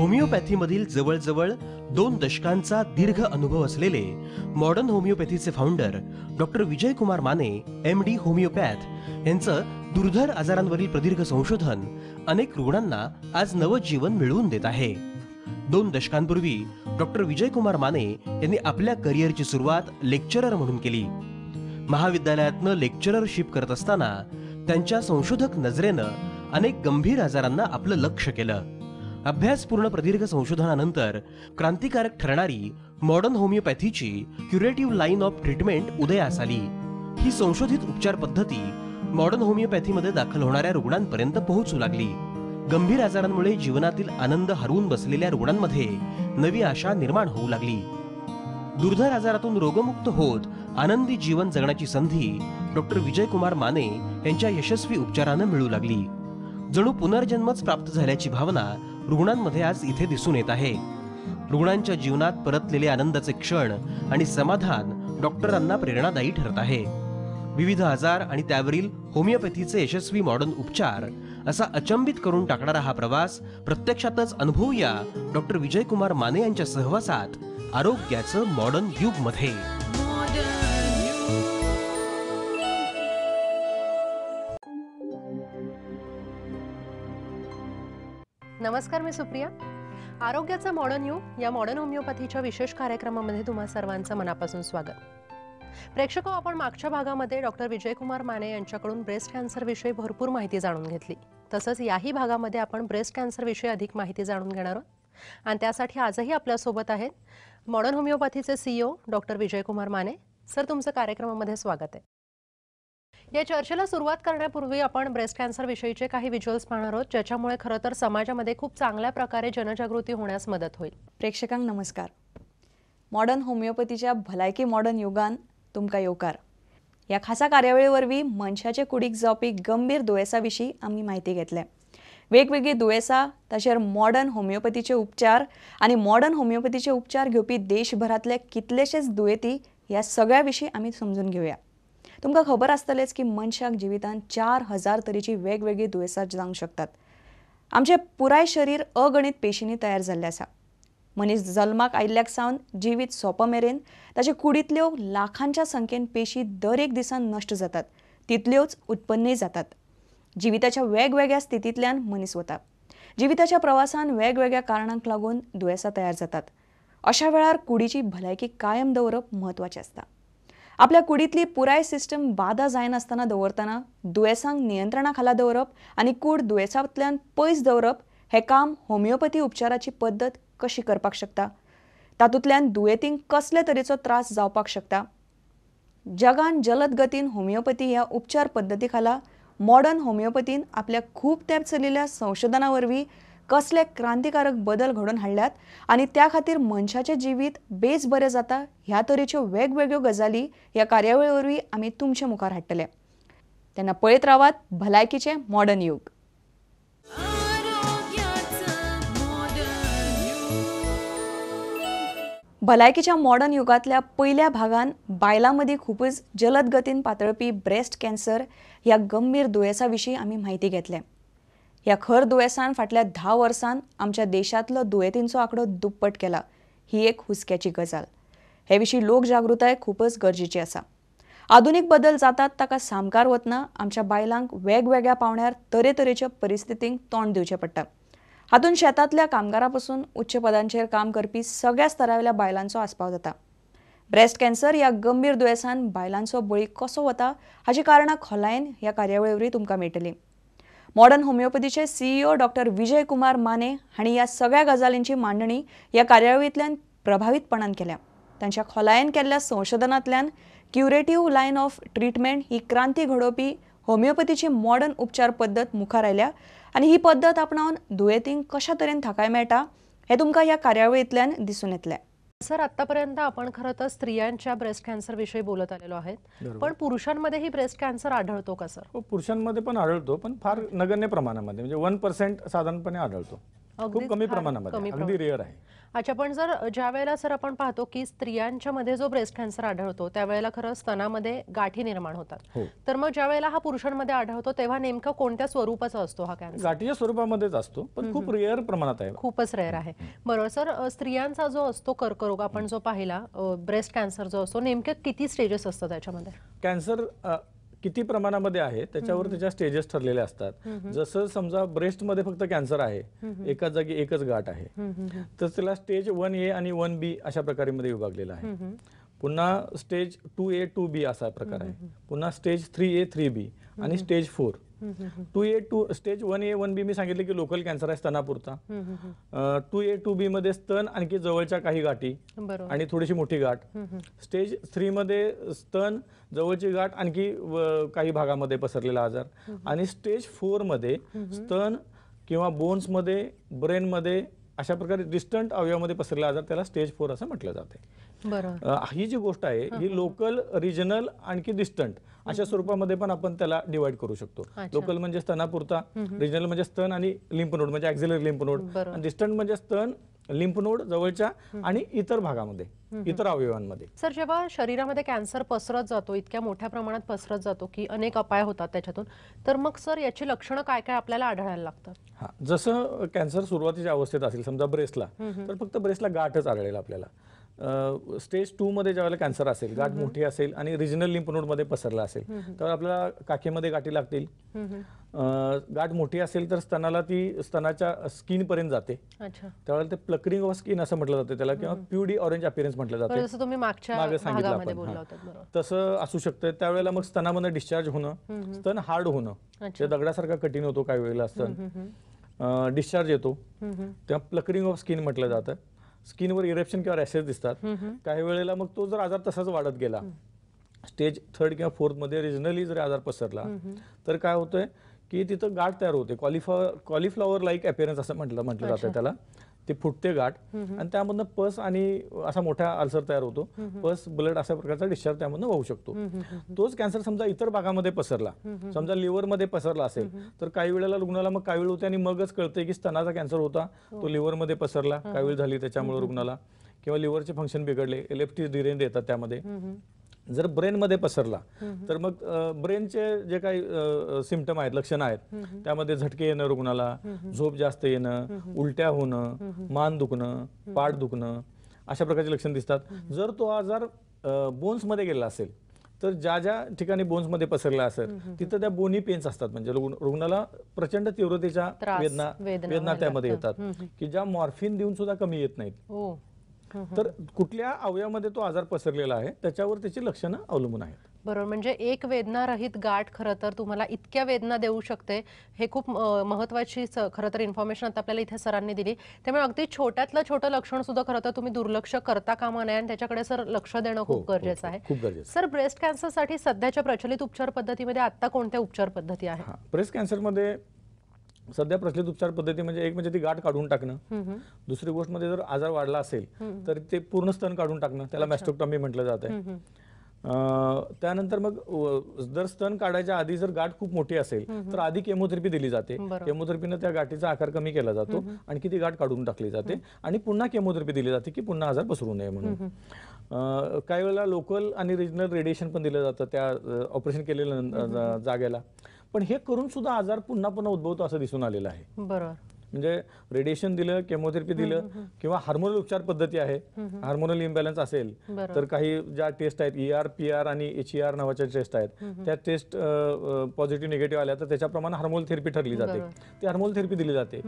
होमिओपॅथीमधील जवळजवळ 2 दशकांचा दीर्घ अनुभव असलेले मॉडर्न होमिओपॅथीचे founder doctor Vijay Kumar Mane MD homeopath यांचं दुर्धर आजारांवरील प्रदीर्घ संशोधन अनेक रुग्णांना आज नवजीवन मिळवून देत आहे। 2 दशकांपूर्वी डॉक्टर विजय कुमार माने यांनी आपल्या करिअरची सुरुवात लेक्चरर म्हणून केली। महाविद्यालयातनं लेक्चररशिप करत असताना त्यांच्या संशोधक नजरेनं अनेक गंभीर आजारांना आपलं लक्ष केलं। अभ्यासपूर्ण प्रदीर्घ संशोधनानंतर क्रांतिकारक ठरणारी मॉडर्न होमिओपॅथीची क्युरेटिव्ह लाईन ऑफ ट्रीटमेंट उदयास आली। ही संशोधित उपचार पद्धती मॉडर्न होमिओपॅथीमध्ये दाखल होणाऱ्या रुग्णांपर्यंत पोहोचू लागली। गंभीर आजारांमुळे जीवनातील आनंद हरवून बसलेल्या रुग्णांमध्ये नवी आशा निर्माण होऊ लागली। दुर्धर आजारातून रोगमुक्त होत आनंदी जीवन जगण्याची संधी डॉक्टर विजय कुमार माने यांच्या यशस्वी उपचारानं मिळू लागली। जणू पुनर्जन्मच प्राप्त झाल्याची भावना रुग्णांमध्ये आज इथे दिसून येत आहे। रुग्णांच्या जीवनात परतलेले आनंदाचे क्षण आणि समाधान डॉक्टरांना प्रेरणादायी ठरत आहे। विविध आजार आणि त्यावरील होमिओपॅथीचे यशस्वी मॉडर्न उपचार असा अचंबित करून टाकणारा हा प्रवास प्रत्यक्षातच अनुभवूया डॉक्टर विजय कुमार माने यांच्या सहवासात आरोग्याचं मॉडर्न युग मध्ये। नमस्कार, मी सुप्रिया। आरोग्याचं मॉडर्न युग या मॉडर्न होमिओपॅथीच्या विशेष कार्यक्रमामध्ये तुम्हा सर्वांचं मनापासून स्वागत। प्रेक्षको, आपण मागच्या भागामध्ये डॉक्टर विजय कुमार माने यांच्याकडून ब्रेस्ट कॅन्सर विषयी भरपूर माहिती जाणून घेतली। तसंच याही भागामध्ये आपण ब्रेस्ट कॅन्सर विषयी अधिक माहिती जाणून घेणार आहोत आणि त्यासाठी आजही आपल्या सोबत आहेत मॉडर्न होमिओपॅथीचे CEO doctor Vijay Kumar Mane. Sir, तुमचं कार्यक्रमामध्ये स्वागत आहे। या चर्चेला सुरुवात करण्यापूर्वी आपण ब्रेस्ट कॅन्सर विषयीचे काही व्हिज्युअल्स पाहणार आहोत, ज्याच्यामुळे खरं तर समाजामध्ये खूप चांगल्या प्रकारे जनजागृती होण्यास मदत होईल। प्रेक्षकांक नमस्कार। मॉडर्न होमिओपॅथीच्या भलायकी मॉडर्न युगान तुमका येवकार। या खासा कार्यावळीवरवी मनशाचे कुडीक जावपी गंभीर दुयेसाविषयी आम्ही माहिती घेतल्या। वेगवेगळी दुयेसां तशेर मॉडर्न होमिओपॅथीचे उपचार आणि मॉडर्न होमिओपॅथीचे उपचार घेवपी देशभरातले कितलेशेच दुयेंती या सगळ्याविषयी आम्ही समजून घेऊया। तुमका खबर आसतलेच की मनशाक जिवितान 4000 तरेची वेगवेगळी दुयेसां जावंक शकतात। आमचे पुराय शरीर अगणित पेशींनी तयार जाल्ले आसा। मनीस जल्माक आयिल्ल्याक सावन जिवीत सोंप मेरेन ताचे कुडींतल्यो लाखांच्या संख्येन पेशी दर एक दिसान नश्ट जातात, तितल्योच उत्पन्नय जातात। जिविताच्या वेगवेगळ्या स्थितींतल्यान मनीस वता। जिविताच्या प्रवासान वेगवेगळ्या कारणांक लागून दुयेसां तयार जातात। अशा वेळार कुडीची भलायकी कायम दवरप म्हत्वाचें आसता। आपल्या कुडींतली पुराय सिस्टम बाधा जायनासतना दवरतना दुयेसांक नियंत्रणा खाला दवरप आणि कूड दुयेसांतल्यान पयस दवरप हे काम होमिओपॅथी उपचाराची पद्धत कशी करपाक शकता। तातूंतल्यान दुयेंतींक कसले तरेचो त्रास जावपाक शकता। जगान जलद गतीन होमिओपॅथी ह्या उपचार पद्धती खाला मॉडर्न होमिओपॅथीन आपल्या खूप तेंप चलिल्ल्या संशोधना वरवीं कसले क्रांतिकारक बदल घडोवन हाडल्यात आणि त्या खातीर मनशाचे जिवीत बेस बरें जाता ह्या तरेच्यो वेगवेगळ्यो गजाली ह्या कार्यावळी वरवीं आमी तुमचे मुखार हाडटले। तेन्ना पळयत रावात भलायकीचे मॉडर्न युग। भलायकीच्या मॉडर्न युगातल्या पहिल्या भागान बायलांमदी खूपच जलद गतीन पातळपी ब्रेस्ट कॅन्सर ह्या गंभीर दुयेसाविषयी आमी माहिती घेतल्या। ह्या खर दुयेसान फाटल्या 10 वर्षांत आमच्या देशातलो दुयेंतींचो आंकडो दुप्पट केला। ही एक हुस्क्याची गजाल। हे विशीं लोकजागृताय खूपच गरजेची आसा। आधुनिक बदल जातात ताका सामकार वतना आमच्या बायलांक वेगवेगळ्या पावण्यार तरेतरेच्या परिस्थितींक तोंड दिवचें पडटा। हातून शेतांतल्या कामगारांपासून उच्च पदांचेर काम करपी सगळ्या स्तरावयल्या बायलांचो आस्पाव जाता। ब्रेस्ट कॅन्सर ह्या गंभीर दुयेसान बायलांचो बळी कसो वता हाची कारणां खोलायेन ह्या कार्यावळीवरवीं तुमकां मेळटलीं। मॉडर्न होमिओपॅथीचे CEO डॉक्टर विजय कुमार माने हांणी ह्या सगळ्या गजालींची मांडणी ह्या कार्यावळींतल्यान प्रभावीतपणान केल्या। तांच्या खोलायेन केल्ल्या संशोधनांतल्यान क्युरेटिव्ह लायन ऑफ ट्रीटमेंट ही क्रांती घडोवपी होमिओपॅथीची मॉडर्न उपचार पद्धत मुखार आयल्या आणि ही पद्धत आपणावन दुयेंतींक कशा तरेन थाकाय मेळटा हे तुमकां ह्या कार्यावळींतल्यान दिसून येतलें। सर, आतापर्यंत आपण खरं तर स्त्रियांच्या ब्रेस्ट कॅन्सर विषयी बोलत आलेलो आहेत, पण पुरुषांमध्येही ब्रेस्ट कॅन्सर आढळतो का सर? हो, पुरुषांमध्ये पण आढळतो, पण फार नगण्य प्रमाणामध्ये, म्हणजे 1% साधारणपणे आढळतो। अगदीच कमी फार प्रमाणामध्ये, कमी अगदी रेअर आहे. अच्छा, पण जर ज्या वेळेला सर आपण पाहतो की स्त्रियांच्या मध्ये जो ब्रेस्ट कॅन्सर आढळतो त्यावेळेला खरं स्तनामध्ये गाठी निर्माण होतात, हो. तर मग ज्या वेळेला हा पुरुषांमध्ये आढळतो तेव्हा नेमका कोणत्या स्वरूपाचा असतो हा कॅन्सर? गाठीच्या स्वरूपामध्येच असतो, पण खूप रेअर प्रमाणात आहे. खूपच रेअर आहे. बरोबर सर, स्त्रियांचा जो असतो कर्करोग आपण जो पाहिला, ब्रेस्ट कॅन्सर जो असतो, नेमके किती स्टेजेस असतात त्याच्यामध्ये? कॅन्सर किती प्रमाणामध्ये आहे त्याच्यावर त्याच्या स्टेजेस ठरलेले असतात. जसं समजा ब्रेस्टमध्ये फक्त कॅन्सर आहे, एकाच जागी एकच गाठ आहे, तर त्याला स्टेज 1A आणि 1B अशा प्रकारामध्ये विभागलेला आहे. पुन्हा स्टेज 2A 2B असा प्रकार आहे. पुन्हा स्टेज 3A 3B आणि stage 4. 2A stage 1A 1B मी सांगितले की लोकल कॅन्सर आहे स्तनापुरता. 2A 2B मध्ये स्तन आणखी जवळच्या काही गाठी आणि थोडीशी मोठी गाठ. स्टेज 3 मध्ये स्तन, जवळची गाठ, आणखी काही भागामध्ये पसरलेला आजार. आणि स्टेज 4 मध्ये स्तन किंवा बोन्स मध्ये, ब्रेन मध्ये अशा प्रकारे डिस्टंट अवयवामध्ये पसरलेला आजार, त्याला स्टेज 4 असं म्हटलं जाते. ही जी गोष्ट आहे ही लोकल, रिजनल आणखी डिस्टंट अशा स्वरूपामध्ये पण आपण त्याला डिवाइड करू शकतो. लोकल म्हणजे स्तनापुरता, रिजनल म्हणजे स्तन आणि लिम्फ नोड म्हणजे ॲक्झिलरी लिम्फ नोड, आणि डिस्टंट म्हणजे स्तन, लिम्फ नोड जवळच्या आणि इतर भागामध्ये, इतर अवयवांमध्ये. सर, जेव्हा शरीरामध्ये कॅन्सर पसरत जातो, इतक्या मोठ्या प्रमाणात पसरत जातो की अनेक अपाय होतात त्याच्यातून, तर मग सर याची लक्षणं काय काय आपल्याला आढळायला लागतात? हा, जसं कॅन्सर सुरुवातीच्या अवस्थेत असेल समजा ब्रेस्टला, तर फक्त ब्रेस्टला गाठच आढळेल आपल्याला. स्टेज 2 मध्ये ज्यावेळेला कॅन्सर असेल, गाठ मोठी असेल आणि रिजनल लिम्फ नोड मध्ये पसरला असेल, तर आपल्याला काखेमध्ये गाठी लागतील. गाठ मोठी असेल तर स्तनाला ती स्तनाच्या स्किन पर्यंत जाते, त्यावेळेला ते प्लकरिंग ऑफ स्किन असं म्हटलं जातं त्याला, किंवा प्युडी ऑरेंज अपीअरन्स म्हटलं जातं. जसं तुम्ही मागे सांगितलं आपण, तसं असू शकतं. त्यावेळेला मग स्तनामध्ये डिस्चार्ज होणं, स्तन हार्ड होणं, ते दगडासारखा कठीण होतो काही वेळेला स्तन, डिस्चार्ज येतो, तेव्हा प्लकरिंग ऑफ स्किन म्हटलं जातं. स्किनवर इरेप्शन किंवा रॅशेस दिसतात काही वेळेला. मग तो जर आजार तसाच वाढत गेला, स्टेज 3 किंवा 4 मध्ये रिजनली जर आजार पसरला, तर काय होतंय की तिथं गाठ तयार होते, कॉलीफ्लॉवर लाईक अपीअरन्स असं म्हटलं जातं त्याला. ते फुटते गाठ आणि त्यामधनं पस आणि असा मोठा अल्सर तयार होतो, पस, ब्लड अशा प्रकारचा डिस्चार्ज त्यामधनं होऊ शकतो. तोच कॅन्सर समजा इतर भागामध्ये पसरला, समजा लिव्हरमध्ये पसरला असेल, तर काही वेळेला रुग्णाला मग काही वेळ होते आणि मगच कळतंय की स्तनाचा कॅन्सर होता, तो लिव्हरमध्ये पसरला, काही वेळ झाली त्याच्यामुळे रुग्णाला, किंवा लिव्हरचे फंक्शन बिघडले, एलएफटी डिरेंज येतात त्यामध्ये. जर ब्रेनमध्ये पसरला तर मग ब्रेनचे जे काही सिम्पटम आहेत, लक्षणं आहेत, त्यामध्ये झटके येणं रुग्णाला, झोप जास्त येणं, उलट्या होणं, मान दुखणं, पाठ दुखणं अशा प्रकारचे लक्षण दिसतात. जर तो आजार बोन्समध्ये गेला असेल तर ज्या ज्या ठिकाणी बोन्समध्ये पसरला असेल तिथं त्या बोनी पेन्स असतात, म्हणजे रुग्णाला प्रचंड तीव्रतेच्या वेदना त्यामध्ये येतात की ज्या मॉर्फिन देऊन सुद्धा कमी येत नाहीत. तर कुठल्या अवयवामध्ये तो आजार पसरलेला आहे त्याच्यावर त्याची लक्षणं अवलंबून आहेत. बरोबर, म्हणजे एक वेदनारहित गाठ खरं तर तुम्हाला इतक्या वेदना देऊ शकते, हे खूप महत्त्वाची खरं तर इन्फॉर्मेशन आता आपल्याला इथे सरांनी दिली. त्यामुळे अगदी छोट्यातलं छोटं लक्षण सुद्धा खरं तर तुम्ही दुर्लक्ष करता कामा नये आणि त्याच्याकडे सर लक्ष देणं खूप गरजेचं आहे. खूप गरजेचं. सर, ब्रेस्ट कॅन्सरसाठी सध्याच्या प्रचलित उपचार पद्धतीमध्ये आता कोणत्या उपचार पद्धती आहेत? ब्रेस्ट कॅन्सरमध्ये सध्या प्रचलित उपचार पद्धती म्हणजे एक म्हणजे ती गाठ काढून टाकणं, दुसरी गोष्ट म्हणजे जर आजार वाढला असेल तर ते पूर्ण स्तन काढून टाकणं, त्याला मॅस्टोक्टॉमी म्हटलं जातं. त्यानंतर मग जर स्तन काढायच्या आधी जर गाठ खूप मोठी असेल तर आधी केमोथेरपी दिली जाते. केमोथेरपीनं त्या गाठीचा आकार कमी केला जातो आणि ती गाठ काढून टाकली जाते आणि पुन्हा केमोथेरपी दिली जाते की पुन्हा आजार पसरू नये म्हणून. काही वेळेला लोकल आणि रिजनल रेडिएशन पण दिलं जातं त्या ऑपरेशन केलेल्या जागेला, पण हे करून सुद्धा आजार पुन्हा पुन्हा उद्भवतो असं दिसून आलेलं आहे. बरोबर, म्हणजे रेडिएशन दिलं, केमोथेरपी दिलं किंवा हार्मोनल उपचार पद्धती आहे, हार्मोनल इम्बॅलन्स असेल तर काही ज्या टेस्ट आहेत, ER, PR आणि HER नावाच्या टेस्ट आहेत, त्या टेस्ट पॉझिटिव्ह निगेटिव्ह आल्या तर त्याच्याप्रमाणे हार्मोनल थेरपी ठरली जाते, ती हार्मोनल थेरपी दिली जाते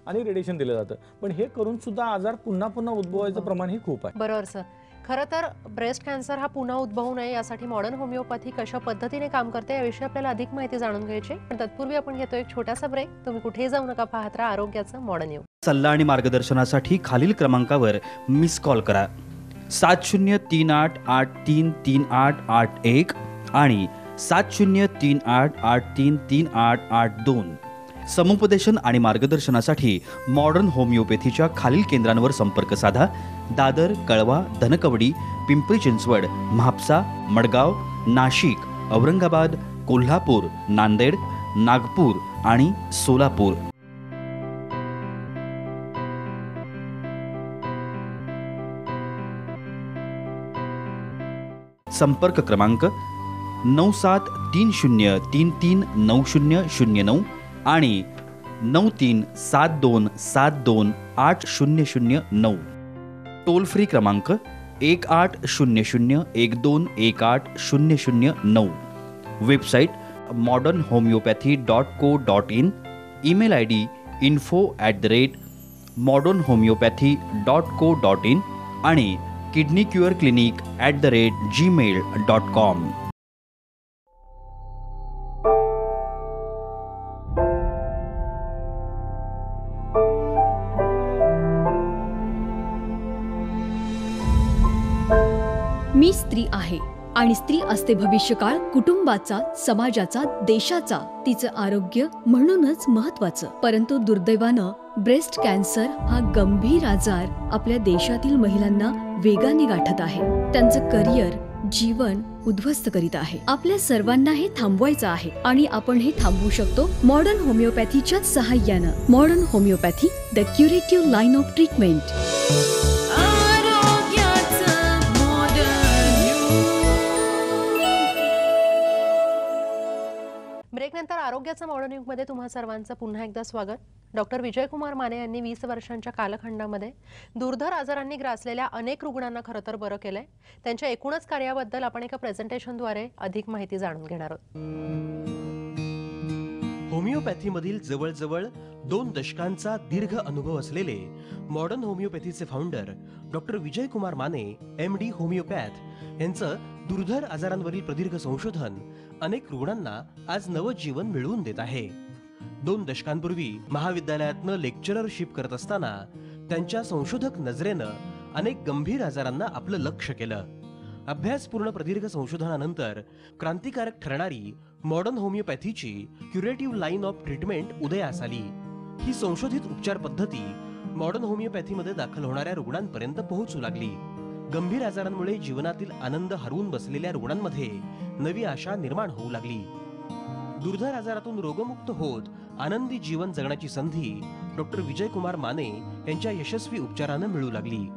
आणि रेडिएशन दिलं जातं. पण हे करून सुद्धा आजार पुन्हा पुन्हा उद्भवायचं प्रमाण ही खूप आहे. बरोबर सर. खरं तर ब्रेस्ट कॅन्सर हा पुन्हा उद्भवू नये यासाठी मॉडर्न होमिओपॅथी कशा पद्धतीने काम करते याविषयी आपल्याला अधिक माहिती जाणून घ्यायची, पण तत्पूर्वी आपण घेतो एक छोटासा ब्रेक. तुम्ही कुठेही जाऊ नका, पाहत राहा आरोग्याचं मॉडर्न युग. सल्ला आणि मार्गदर्शनासाठी खालील क्रमांकावर मिस कॉल करा: 7038833881 आणि 7038833882. समुपदेशन आणि मार्गदर्शनासाठी मॉडर्न होमिओपॅथीच्या खालील केंद्रांवर संपर्क साधा: दादर, कळवा, धनकवडी, पिंपरी चिंचवड, म्हापसा, मडगाव, नाशिक, औरंगाबाद, कोल्हापूर, नांदेड, नागपूर आणि सोलापूर. संपर्क क्रमांक 9730339009 आणि 9372728009. टोल फ्री क्रमांक 180012180009. Website modernhomeopathy.co.in. Email ID info@modernhomeopathy.co.in आणि kidneycureclinic@gmail.com. मी स्त्री आहे आणि स्त्री असते भविष्यकाळ कुटुंबाचा, समाजाचा, देशाचा. तिचं आरोग्य म्हणूनच महत्वाचं. परंतु दुर्दैवानं ब्रेस्ट कॅन्सर हा गंभीर आजार आपल्या देशातील महिलांना वेगाने गाठत आहे. त्यांचं करिअर, जीवन उद्ध्वस्त करीत आहे. आपल्या सर्वांना हे थांबवायचं आहे आणि आपण हे थांबवू शकतो मॉडर्न होमिओपॅथीच्या सहाय्यानं. Modern homeopathy, the curative line of treatment. ब्रेकनंतर आरोग्याचा मॉडर्न युगमध्ये तुम्हा सर्वांचं पुन्हा एकदा स्वागत. डॉक्टर विजयकुमार माने यांनी 20 वर्षांच्या कालखंडामध्ये दुर्धर आजारांनी ग्रासलेल्या अनेक रुग्णांना खरं तर बरं केलंय. त्यांच्या एकूणच कार्याबद्दल आपण एका प्रेझेंटेशनद्वारे अधिक माहिती जाणून घेणार आहोत. होमिओपॅथीमधील जवळजवळ 2 दशकांचा दीर्घ अनुभव असलेले मॉडर्न होमिओपॅथीचे founder doctor Vijaykumar Mane MD homeopath यांचं दुर्धर आजारांवरील प्रदीर्घ संशोधन अनेक रुग्णांना आज नवजीवन मिळवून देत आहे. 2 दशकांपूर्वी महाविद्यालयातनं लेक्चररशिप करत असताना त्यांच्या संशोधक नजरेनं अनेक गंभीर आजारांना आपलं लक्ष केलं. अभ्यासपूर्ण प्रदीर्घ संशोधनानंतर क्रांतिकारक ठरणारी मॉडर्न होमिओपॅथीची क्युरेटिव्ह लाईन ऑफ ट्रीटमेंट उदयास आली. ही संशोधित उपचार पद्धती मॉडर्न होमिओपॅथीमध्ये दाखल होणाऱ्या रुग्णांपर्यंत पोहोचू लागली. गंभीर आजारांमुळे जीवनातील आनंद हरवून बसलेल्या रुग्णांमध्ये नवी आशा निर्माण होऊ लागली. दुर्धर आजारातून रोगमुक्त होत आनंदी जीवन जगण्याची संधी डॉक्टर विजयकुमार माने यांच्या यशस्वी उपचारानं मिळू लागली.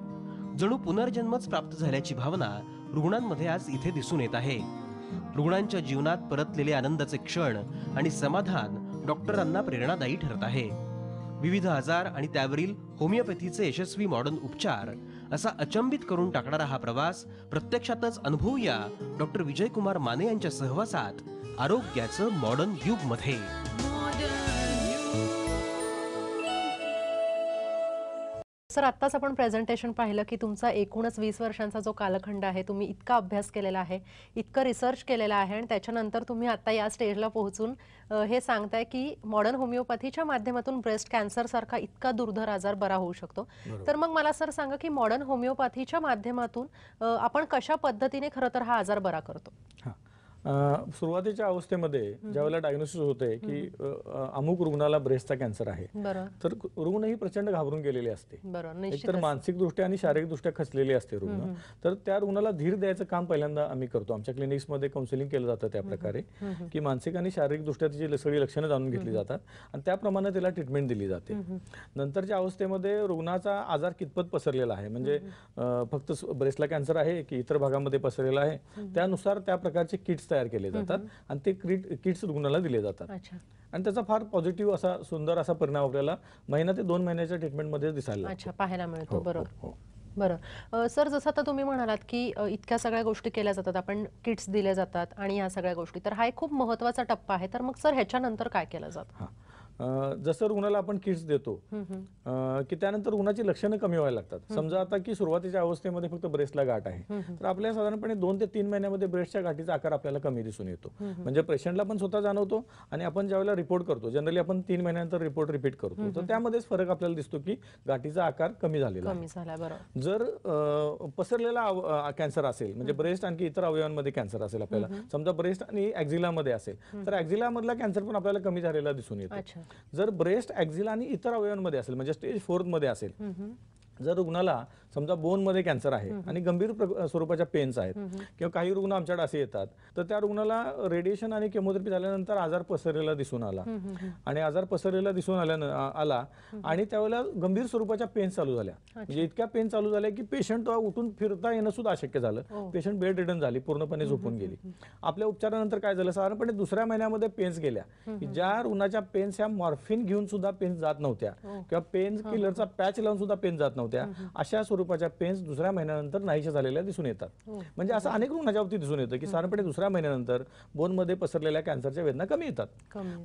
जणू पुनर्जन्मच प्राप्त झाल्याची भावना रुग्णांमध्ये आज इथे दिसून येत आहे. रुग्णांच्या जीवनात परतलेले आनंदाचे क्षण आणि समाधान डॉक्टरांना प्रेरणादायी ठरत आहे. विविध आजार आणि त्यावरील होमिओपॅथीचे यशस्वी मॉडर्न उपचार असा अचंबित करून टाकणारा हा प्रवास प्रत्यक्षातच अनुभवूया डॉक्टर विजयकुमार माने यांच्या सहवासात आरोग्याचं मॉडर्न युग मध्ये. सर, आत्ताच आपण प्रेझेंटेशन पाहिलं की तुमचा एकूणच 20 वर्षांचा जो कालखंड आहे, तुम्ही इतका अभ्यास केलेला आहे, इतकं रिसर्च केलेला आहे आणि त्याच्यानंतर तुम्ही आता या स्टेजला पोहोचून हे सांगताय की मॉडर्न होमिओपॅथीच्या माध्यमातून ब्रेस्ट कॅन्सर सारखा इतका दुर्धर आजार बरा होऊ शकतो. तर मग मला सर सांगा की मॉडर्न होमिओपॅथीच्या माध्यमातून आपण कशा पद्धतीने खरं तर हा आजार बरा करतो? सुरुवातीच्या अवस्थेमध्ये ज्यावेळेला डायग्नोसिस होते की अमुक रुग्णाला ब्रेस्टचा कॅन्सर आहे, तर रुग्ण ही प्रचंड घाबरून गेलेले असते. एकतर मानसिकदृष्ट्या आणि शारीरिकदृष्ट्या खचलेले असते रुग्ण. तर त्या रुग्णाला धीर द्यायचं काम पहिल्यांदा आम्ही करतो. आमच्या क्लिनिक्समध्ये काउन्सिलिंग केलं जातं त्या प्रकारे की मानसिक आणि शारीरिकदृष्ट्या तिची सगळी लक्षणं जाणून घेतली जातात आणि त्याप्रमाणे त्याला ट्रीटमेंट दिली जाते. नंतरच्या अवस्थेमध्ये रुग्णाचा आजार कितपत पसरलेला आहे, म्हणजे फक्त ब्रेस्टला कॅन्सर आहे की इतर भागामध्ये पसरलेला आहे, त्यानुसार त्या प्रकारचे किट्स तयार केले जातात आणि ते किट्स रुग्णाला दिले जातात. आणि त्याचा फार पॉझिटिव्ह असा सुंदर असा परिणाम आपल्याला महिना ते 2 महिन्याच्या ट्रीटमेंटमध्ये दिसायला पाहायला मिळतो. बरोबर. बरं सर, जसं आता तुम्ही म्हणालात की इतक्या सगळ्या गोष्टी केल्या जातात, आपण किट्स दिले जातात आणि ह्या सगळ्या गोष्टी, तर हा एक खूप महत्त्वाचा टप्पा आहे. तर मग सर ह्याच्यानंतर काय केलं जातं? जसं रुग्णाला आपण किट्स देतो की त्यानंतर रुग्णाची लक्षणं कमी व्हायला लागतात. समजा आता की सुरुवातीच्या अवस्थेमध्ये फक्त ब्रेस्टला गाठ आहे, तर आपल्याला साधारणपणे 2 ते 3 महिन्यामध्ये ब्रेस्टच्या गाठीचा आकार आपल्याला कमी दिसून येतो. म्हणजे पेशंटला पण स्वतः जाणवतो आणि आपण ज्यावेळेला रिपोर्ट करतो, जनरली आपण 3 महिन्यानंतर रिपोर्ट रिपीट करतो, तर त्यामध्येच फरक आपल्याला दिसतो की गाठीचा आकार कमी झालेला आहे. जर पसरलेला कॅन्सर असेल, म्हणजे ब्रेस्ट आणखी इतर अवयवांमध्ये कॅन्सर असेल, आपल्याला समजा ब्रेस्ट आणि ॲक्झिलामध्ये असेल, तर ॲक्झिलामधला कॅन्सर पण आपल्याला कमी झालेला दिसून येतो. जर ब्रेस्ट, ॲक्झिला आणि इतर अवयवांमध्ये असेल, म्हणजे स्टेज 4 मध्ये असेल, जर रुग्णाला समजा बोनमध्ये कॅन्सर आहे आणि गंभीर स्वरूपाच्या पेन्स आहेत किंवा काही रुग्ण आमच्याकडे असे येतात तर त्या रुग्णाला रेडिएशन आणि केमोथेरपी झाल्यानंतर आजार पसरलेला दिसून आला आणि आजार पसरलेला दिसून आला आणि त्यावेळेला गंभीर स्वरूपाच्या पेन्स चालू झाल्या. म्हणजे इतक्या पेन चालू झाल्या की पेशंट उठून फिरता येणं सुद्धा अशक्य झालं. पेशंट बेड रिडन झाली, पूर्णपणे झोपून गेली. आपल्या उपचारानंतर काय झालं, साधारणपणे दुसऱ्या महिन्यामध्ये पेन्स गेल्या की ज्या रुग्णाच्या पेन्स ह्या मॉर्फिन घेऊन सुद्धा पेन्स जात नव्हत्या किंवा पेन किलरचा पॅच लावून सुद्धा पेन्स जात नव्हत्या, अशा स्वरूपाच्या पेन्स दुसऱ्या महिन्यानंतर नाहीशा झालेल्या दिसून येतात. म्हणजे असं अनेक रुग्णाच्या बाबतीत दिसून येतं की साधारणपणे दुसऱ्या महिन्यानंतर बोनमध्ये पसरलेल्या कॅन्सरच्या वेदना कमी येतात.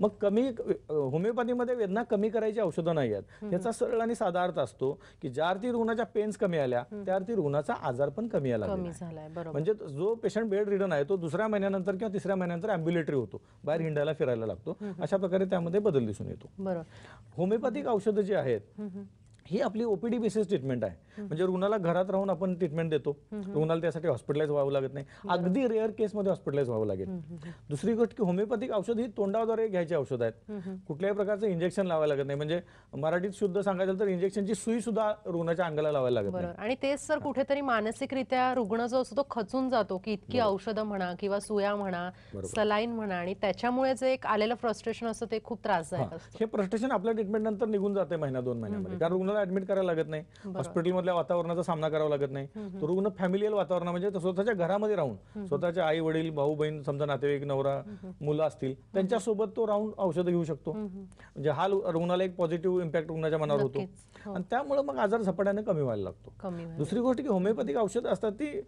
मग कमी होमिओपॅथीमध्ये वेदना कमी करायची औषधं नाही आहेत. याचा सरळ आणि साधा अर्थ असतो की ज्या अर्थी रुग्णाच्या पेन्स कमी आल्या त्या अर्थी रुग्णाचा आजार पण कमी आला. म्हणजे जो पेशंट बेड रिडन आहे तो दुसऱ्या महिन्यानंतर किंवा तिसऱ्या महिन्यानंतर ॲम्ब्युलेटरी होतो, बाहेर हिंडायला फिरायला लागतो. अशा प्रकारे त्यामध्ये बदल दिसून येतो. होमिओपॅथिक औषधं जी आहेत ही आपली ओपीडी बेसिस ट्रीटमेंट आहे. म्हणजे रुग्णाला घरात राहून आपण ट्रीटमेंट देतो, रुग्णाला त्यासाठी हॉस्पिटलाइज व्हावं लागत नाही. अगदी रेअर केसमध्ये हॉस्पिटलाइज व्हावं लागेल. दुसरी गोष्ट की होमिओपॅथिक औषध ही तोंडाद्वारे घ्यायची औषध आहेत. कुठल्याही प्रकारचं इंजेक्शन लावायला लागत नाही. म्हणजे मराठीत शुद्ध सांगायचं तर इंजेक्शनची सुई सुद्धा रुग्णाच्या अंगाला लावायला लागत नाही. आणि तेच सर कुठेतरी मानसिकरित्या रुग्ण जो असतो तो खचून जातो की इतकी औषधं म्हणा किंवा सुया म्हणा, सलाईन म्हणा, आणि त्याच्यामुळे जे एक आलेलं फ्रस्ट्रेशन असतं ते खूप त्रासदायक असतं. हे फ्रस्ट्रेशन आपल्या ट्रीटमेंट नंतर निघून जाते महिना 2 महिन्यामध्ये. कारण रुग्णाला ऍडमिट करायला लागत नाही, हॉस्पिटलमधल्या वातावरणाचा सामना करावा लागत नाही. तो रुग्ण फॅमिलियल वातावरण म्हणजे स्वतःच्या घरामध्ये राहून स्वतःच्या आई वडील, भाऊ बहीण, समजा नातेवाईक, नवरा, मुलं असतील त्यांच्यासोबत तो राहून औषधं घेऊ शकतो. म्हणजे हा रुग्णाला एक पॉझिटिव्ह इम्पॅक्ट रुग्णाच्या मनावर होतो आणि त्यामुळे मग आजार झपाट्याने कमी व्हायला लागतो. दुसरी गोष्ट की होमिओपॅथिक औषधं असतात ती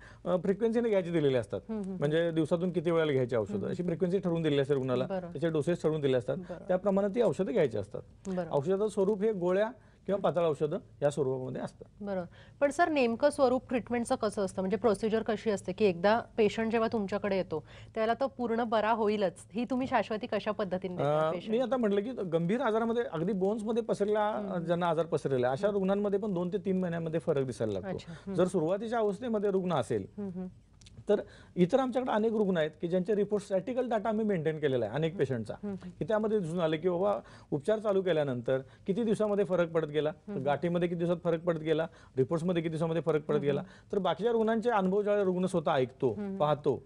फ्रिक्वेन्सीने घ्यायची दिलेली असतात. म्हणजे दिवसातून किती वेळेला घ्यायची औषधं अशी फ्रिक्वेन्सी ठरवून दिलेली असते रुग्णाला, त्याचे डोसेस ठरवून दिले असतात. त्याप्रमाणे ती औषधं घ्यायची असतात. औषधाचं स्वरूप हे गोळ्या किंवा पातळ औषधं या स्वरूपामध्ये असतं. बरोबर. पण सर नेमकं स्वरूप ट्रीटमेंटचं कसं असतं, म्हणजे प्रोसिजर कशी असते की एकदा पेशंट जेव्हा तुमच्याकडे येतो त्याला तो पूर्ण बरा होईलच, ही तुम्ही शाश्वती कशा पद्धतीने देता? मी आता म्हटलं की गंभीर आजारामध्ये अगदी बोन्समध्ये पसरलेला ज्यांना आजार पसरलेला अशा रुग्णांमध्ये पण 2 ते 3 महिन्यामध्ये फरक दिसायला लागतो. जर सुरुवातीच्या अवस्थेमध्ये रुग्ण असेल तर इतर आमच्याकडे अनेक रुग्ण आहेत की ज्यांचे रिपोर्ट स्टॅटिकल डाटा आम्ही मेंटेन केलेला आहे अनेक पेशंटचा, की त्यामध्ये दिसून आले की बाबा उपचार चालू केल्यानंतर किती दिवसामध्ये फरक पडत गेला, गाठीमध्ये किती दिवसात फरक पडत गेला, रिपोर्ट्समध्ये किती दिवसामध्ये फरक पडत गेला. तर बाकीच्या रुग्णांचे अनुभव ज्यावेळेला रुग्ण स्वतः ऐकतो, पाहतो,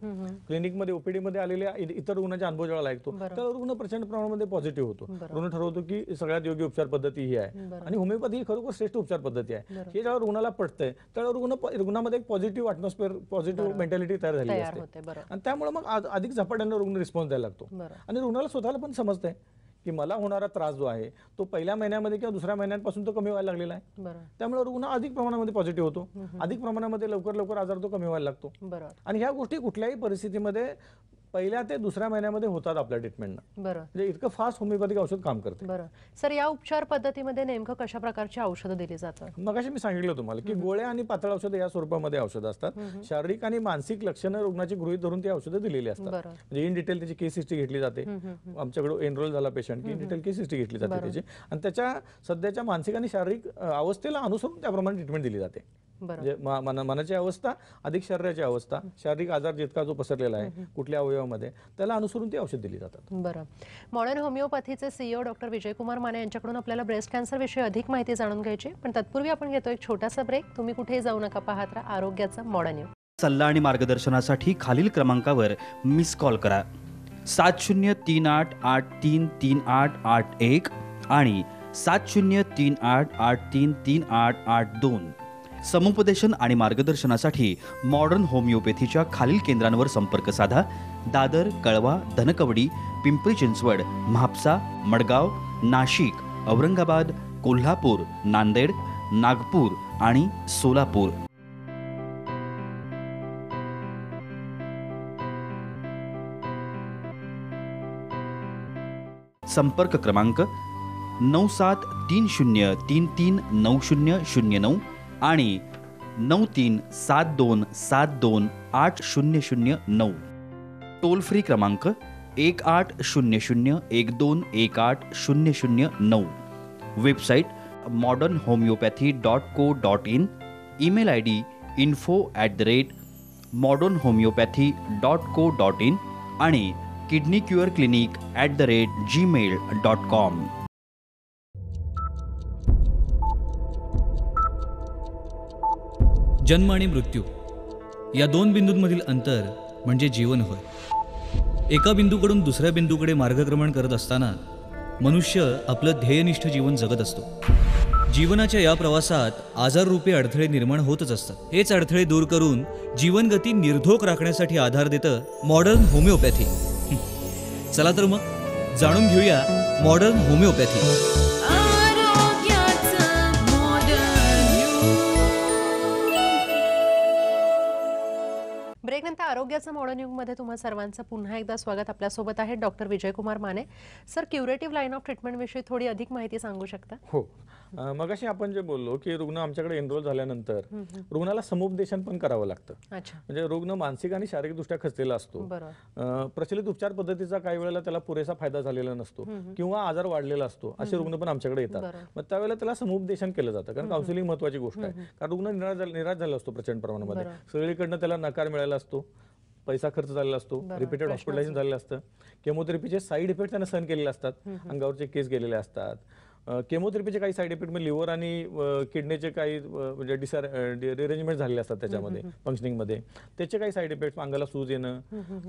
क्लिनिकमध्ये ओपीडीमध्ये आलेल्या इतर रुग्णांचे अनुभव ज्यावेळेला ऐकतो त्यावेळेला रुग्ण प्रचंड प्रमाणामध्ये पॉझिटिव्ह होतो. रुग्ण ठरवतो की सगळ्यात योग्य उपचार पद्धती ही आहे आणि होमिओपॅथी ही खरोखर श्रेष्ठ उपचार पद्धती आहे. हे जेव्हा रुग्णाला पटतंय त्यावेळेला रुग्णामध्ये एक पॉझिटिव्ह ॲटमॉस्फिअर, पॉझिटिव्ह मेंटॅलिटी तयार झालेली असते आणि त्यामुळे मग अधिक झपाट्याने रुग्ण रिस्पॉन्स द्यायला लागतो. आणि रुग्णाला स्वतःला पण समजतंय की मला होणारा त्रास जो आहे तो पहिल्या महिन्यामध्ये किंवा दुसऱ्या महिन्यापासून तो कमी व्हायला लागलेला आहे. त्यामुळे रुग्ण अधिक प्रमाणामध्ये पॉझिटिव्ह होतो, अधिक प्रमाणामध्ये लवकर आजार तो कमी व्हायला लागतो. आणि ह्या गोष्टी कुठल्याही परिस्थितीमध्ये पहिल्या ते दुसऱ्या महिन्यामध्ये होतात आपल्या ट्रीटमेंटनं. म्हणजे इतकं फास्ट होमिओपॅथिक औषध काम करते. बरं सर, या उपचार पद्धतीमध्ये नेमकं कशा प्रकारची औषधं दिली जातात? मगाशी मी सांगितलं तुम्हाला की गोळ्या आणि पातळ औषधं या स्वरूपामध्ये औषधं असतात. शारीरिक आणि मानसिक लक्षणं रुग्णाची गृहीत धरून ती औषधं दिलेली असतात. म्हणजे इन डिटेल त्याची केस हिस्ट्री घेतली जाते. आमच्याकडे एनरोल झाला पेशंट की इन डिटेल केस हिस्ट्री घेतली जाते त्याची आणि त्याच्या सध्याच्या मानसिक आणि शारीरिक अवस्थेला अनुसरून त्याप्रमाणे ट्रीटमेंट दिली जाते. म्हणजे मनाची अवस्था अधिक शरीराची अवस्था, शारीरिक आजार जितका जो पसरलेला आहे कुठल्या अवयवामध्ये त्याला अनुसरून ती औषध दिली जातात. बरं. मॉडर्न होमिओपॅथीचे CEO डॉक्टर विजयकुमार माने यांच्याकडून आपल्याला ब्रेस्ट कॅन्सर विषयी अधिक माहिती जाणून घ्यायची, पण तत्पूर्वी आपण घेतो एक छोटासा ब्रेक. तुम्ही कुठेही जाऊ नका, पाहत राहा आरोग्याचा मॉडर्न न्यूज. सल्ला आणि मार्गदर्शनासाठी खालील क्रमांकावर मिस कॉल करा 7038833881 आणि 7038833882. समुपदेशन आणि मार्गदर्शनासाठी मॉडर्न होमिओपॅथीच्या खालील केंद्रांवर संपर्क साधा. दादर, कळवा, धनकवडी, पिंपरी चिंचवड, म्हापसा, मडगाव, नाशिक, औरंगाबाद, कोल्हापूर, नांदेड, नागपूर आणि सोलापूर. संपर्क क्रमांक 9730339009 आणि 9372728009. टोल फ्री क्रमांक 180012180009. Website modernhomeopathy.co.in. Email ID info@modernhomeopathy.co.in आणि kidneycureclinic@gmail.com. जन्म आणि मृत्यू या दोन बिंदूंमधील अंतर म्हणजे जीवन होय. एका बिंदूकडून दुसऱ्या बिंदूकडे मार्गक्रमण करत असताना मनुष्य आपलं ध्येयनिष्ठ जीवन जगत असतो. जीवनाच्या या प्रवासात आजाररूपी अडथळे निर्माण होतच असतात. हेच अडथळे दूर करून जीवनगती निर्धोक राखण्यासाठी आधार देतं मॉडर्न होमिओपॅथी. चला तर मग जाणून घेऊया मॉडर्न होमिओपॅथी. ब्रेकनंतर आरोग्याचं मॉडर्न युगमध्ये तुम्हा सर्वांचं पुन्हा एकदा स्वागत. आपल्यासोबत आहे doctor Vijaykumar Mane sir. Curative line of treatment विषयी थोडी अधिक माहिती सांगू शकता? हो, मगाशी आपण जे बोललो की रुग्ण आमच्याकडे एनरोल झाल्यानंतर रुग्णाला समुपदेशन पण करावं लागतं. अच्छा. म्हणजे रुग्ण मानसिक आणि शारीरिकदृष्ट्या खचलेला असतो. प्रचलित उपचार पद्धतीचा काही वेळेला त्याला पुरेसा फायदा झालेला नसतो किंवा आजार वाढलेला असतो. असे रुग्ण पण आमच्याकडे येतात. मग त्यावेळेला त्याला समुपदेशन केलं जातं, कारण काउन्सिलिंग महत्वाची गोष्ट आहे. कारण रुग्ण निराश झाला असतो प्रचंड प्रमाणामध्ये. सगळीकडनं त्याला नकार मिळाला असतो, पैसा खर्च झालेला असतो, रिपीटेड हॉस्पिटलायझेशन झालेलं असतं, केमोथेरपीचे साईड इफेक्ट त्यांना सहन केलेले असतात, अंगावरचे केस गेलेले असतात. केमोथेरपीचे काही साईड इफेक्ट म्हणजे लिव्हर आणि किडनीचे काही म्हणजे रिअरेंजमेंट झालेले असतात त्याच्यामध्ये फंक्शनिंगमध्ये. त्याचे काही साईड इफेक्ट, अंगाला सूज येणं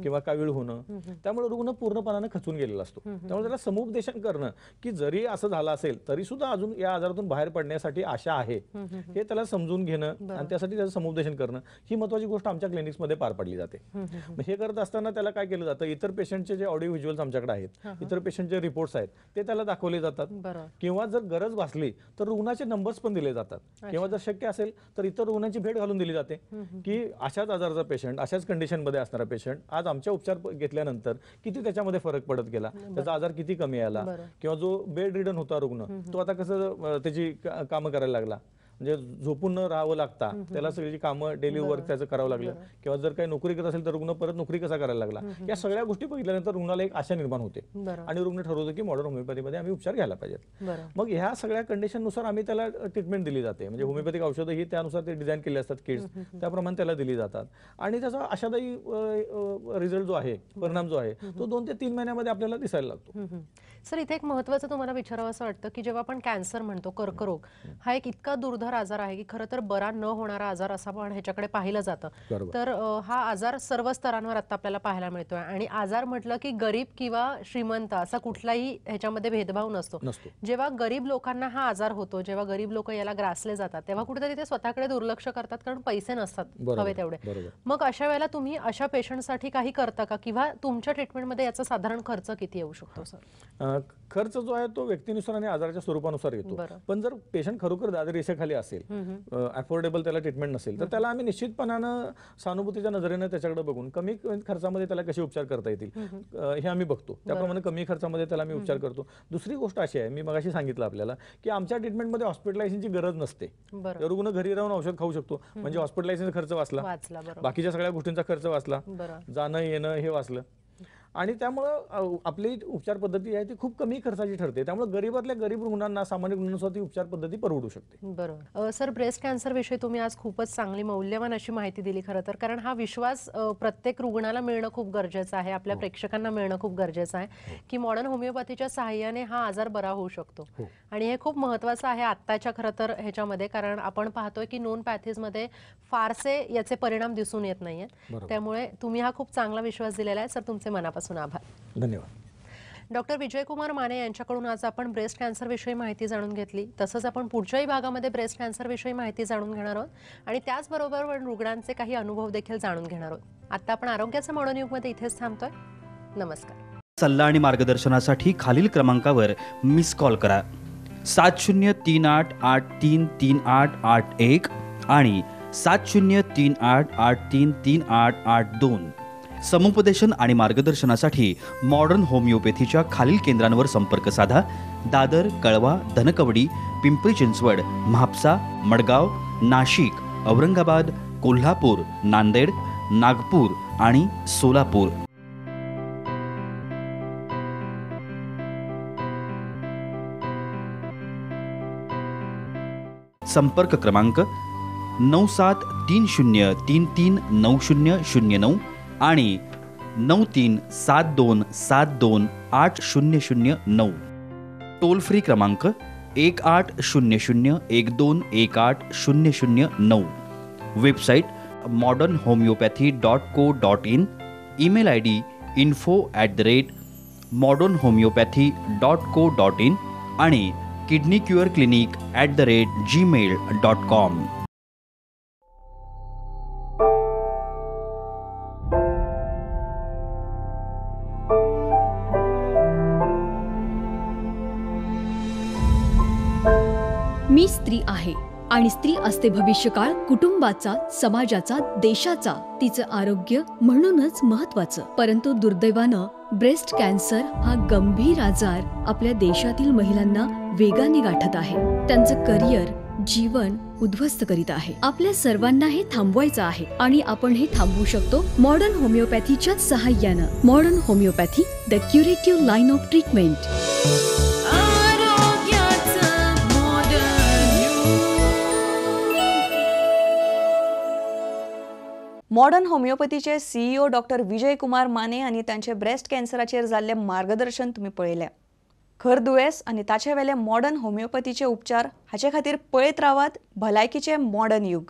किंवा कावीळ होणं. त्यामुळे रुग्ण पूर्णपणाने खचून गेलेला असतो. त्यामुळे त्याला समुपदेशन करणं की जरी असं झालं असेल तरी सुद्धा अजून या आजारातून बाहेर पडण्यासाठी आशा आहे हे त्याला समजून घेणं आणि त्यासाठी त्याचं समुपदेशन करणं ही महत्वाची गोष्ट आमच्या क्लिनिक्समध्ये पार पाडली जाते. हे करत असताना त्याला काय केलं जातं, इतर पेशंटचे जे ऑडिओ व्हिज्युअल्स आमच्याकडे आहेत, इतर पेशंटचे रिपोर्ट्स आहेत ते त्याला दाखवले जातात. किंवा जर गरज भासली तर रुग्णाचे नंबर्स पण दिले जातात. किंवा जर शक्य असेल तर इतर रुग्णांची भेट घालून दिली जाते की अशाच आजाराचा पेशंट, अशाच कंडिशनमध्ये असणारा पेशंट आज आमच्या उपचार घेतल्यानंतर किती त्याच्यामध्ये फरक पडत गेला, त्याचा आजार किती कमी आला, किंवा जो बेड रिडन होता रुग्ण तो आता कसं त्याची कामं करायला लागला, म्हणजे झोपून न राहावं लागता त्याला सगळी कामं डेली वर्क त्याचं करावं लागलं. किंवा जर काही नोकरी करत असेल तर रुग्ण परत नोकरी कसा करायला लागला. या सगळ्या गोष्टी बघितल्यानंतर रुग्णाला एक आशा निर्माण होते आणि रुग्ण ठरवतो की मॉडर्न होमिओपॅथीमध्ये आम्ही उपचार घ्यायला पाहिजेत. मग ह्या सगळ्या कंडिशननुसार आम्ही त्याला ट्रीटमेंट दिली जाते. म्हणजे होमिओपॅथिक औषधं ही त्यानुसार ते डिझाईन केले असतात किट्स, त्याप्रमाणे त्याला दिली जातात. आणि त्याचा आशादायी रिझल्ट जो आहे, परिणाम जो आहे तो 2 ते 3 महिन्यामध्ये आपल्याला दिसायला लागतो. सर, इथे एक महत्त्वाचं तुम्हाला विचारावं असं वाटतं की जेव्हा आपण कॅन्सर म्हणतो, कर्करोग हा एक इतका दुर्धर आजार आहे की खरं तर बरा न होणारा आजार असा पण ह्याच्याकडे पाहिलं जातं. तर हा आजार सर्व स्तरांवर आता आपल्याला पाहायला मिळतोय. आणि आजार म्हटलं की गरीब किंवा श्रीमंत असा कुठलाही ह्याच्यामध्ये भेदभाव नसतो. जेव्हा गरीब लोकांना हा आजार होतो, जेव्हा गरीब लोक याला ग्रासले जातात, तेव्हा कुठेतरी ते स्वतःकडे दुर्लक्ष करतात, कारण पैसे नसतात हवे तेवढे. मग अशा वेळेला तुम्ही अशा पेशंटसाठी काही करता का, किंवा तुमच्या ट्रीटमेंटमध्ये याचा साधारण खर्च किती येऊ शकतो? सर, खर्च जो आहे तो व्यक्तीनुसार आणि आजाराच्या स्वरूपानुसार येतो. पण जर पेशंट खरोखर दारिद्र्यरेषेखाली असेल, अफोर्डेबल त्याला ट्रीटमेंट नसेल, तर त्याला आम्ही निश्चितपणानं सहानुभूतीच्या नजरेने त्याच्याकडे बघून कमी खर्चामध्ये त्याला कसे उपचार करता येतील हे आम्ही बघतो. त्याप्रमाणे कमी खर्चामध्ये त्याला आम्ही उपचार करतो. दुसरी गोष्ट अशी आहे, मी मगाशी सांगितलं आपल्याला की आमच्या ट्रीटमेंटमध्ये हॉस्पिटलायझेशनची गरज नसते. रुग्ण घरी राहून औषध खाऊ शकतो. म्हणजे हॉस्पिटलायझेशनचा खर्च वाचला, बाकीच्या सगळ्या गोष्टींचा खर्च वाचला, जाणं येणं हे वाचलं. आणि त्यामुळं आपली उपचार पद्धती आहे ती खूप कमी खर्चाची ठरते. त्यामुळे गरीबातल्या गरीब रुग्णांना, सामान्य रुग्णांना ती उपचार पद्धती परवडू शकते. बरोबर. सर, ब्रेस्ट कॅन्सर विषयी तुम्ही आज खूपच चांगली मौल्यवान अशी माहिती दिली खरं तर. कारण हा विश्वास प्रत्येक रुग्णाला मिळणं खूप गरजेचं आहे, आपल्या प्रेक्षकांना मिळणं खूप गरजेचं आहे की मॉडर्न होमिओपॅथीच्या सहाय्याने हा आजार बरा होऊ शकतो. आणि हे खूप महत्वाचं आहे आत्ताच्या खरं तर ह्याच्यामध्ये, कारण आपण पाहतोय की नोन पॅथीजमध्ये फारसे याचे परिणाम दिसून येत नाहीयेत. त्यामुळे तुम्ही हा खूप चांगला विश्वास दिलेला आहे. सर, तुमचे मनापासून आभार. धन्यवाद. डॉक्टर विजयकुमार माने यांच्याकडून आज आपण ब्रेस्ट कॅन्सर विषयी माहिती जाणून घेतली. तसंच आपण पुढच्याही भागामध्ये ब्रेस्ट कॅन्सर विषयी माहिती जाणून घेणार आहोत आणि त्याचबरोबर रुग्णांचे काही अनुभव देखील जाणून घेणार आहोत. आता आपण आरोग्याच्या मॉडर्न युगमध्ये इथेच थांबतोय. नमस्कार. सल्ला आणि मार्गदर्शनासाठी खालील क्रमांकावर मिस कॉल करा. 7038833881 आणि 7038833882. समुपदेशन आणि मार्गदर्शनासाठी मॉडर्न होमिओपॅथीच्या खालील केंद्रांवर संपर्क साधा. दादर, कळवा, धनकवडी, पिंपरी चिंचवड, म्हापसा, मडगाव, नाशिक, औरंगाबाद, कोल्हापूर, नांदेड, नागपूर आणि सोलापूर. संपर्क क्रमांक 9730339009 आणि 9372728009. टोल फ्री क्रमांक 180012180009. Website modernhomeopathy.co.in, email I D info@modernhomeopathy.co.in आणि kidneycureclinic@gmail.com. मी स्त्री आहे आणि स्त्री असते भविष्यकाळ कुटुंबाचा, समाजाचा, देशाचा, तिचं आरोग्य म्हणूनच महत्वाचं. परंतु दुर्दैवानं ब्रेस्ट कॅन्सर हा गंभीर आजार आपल्या देशातील महिलांना वेगाने गाठत आहे. त्यांचं करिअर, जीवन उद्ध्वस्त करीत आहे. आपल्या सर्वांना हे थांबवायचं आहे आणि आपण हे थांबवू शकतो मॉडर्न होमिओपॅथीच्या सहाय्यानं. Modern homeopathy, the curative line of treatment. Modern होमिओपॅथीचे CEO डॉक्टर विजय कुमार माने आणि त्यांचे ब्रेस्ट कॅन्सराचेर जाल्ले मार्गदर्शन तुम्ही पळयलें. खर दुयेंस आनी ताचे वेले मॉडर्न होमिओपॅथीचे उपचार हाचे खातीर पळयत रावात भलायकीचे मॉडर्न युग.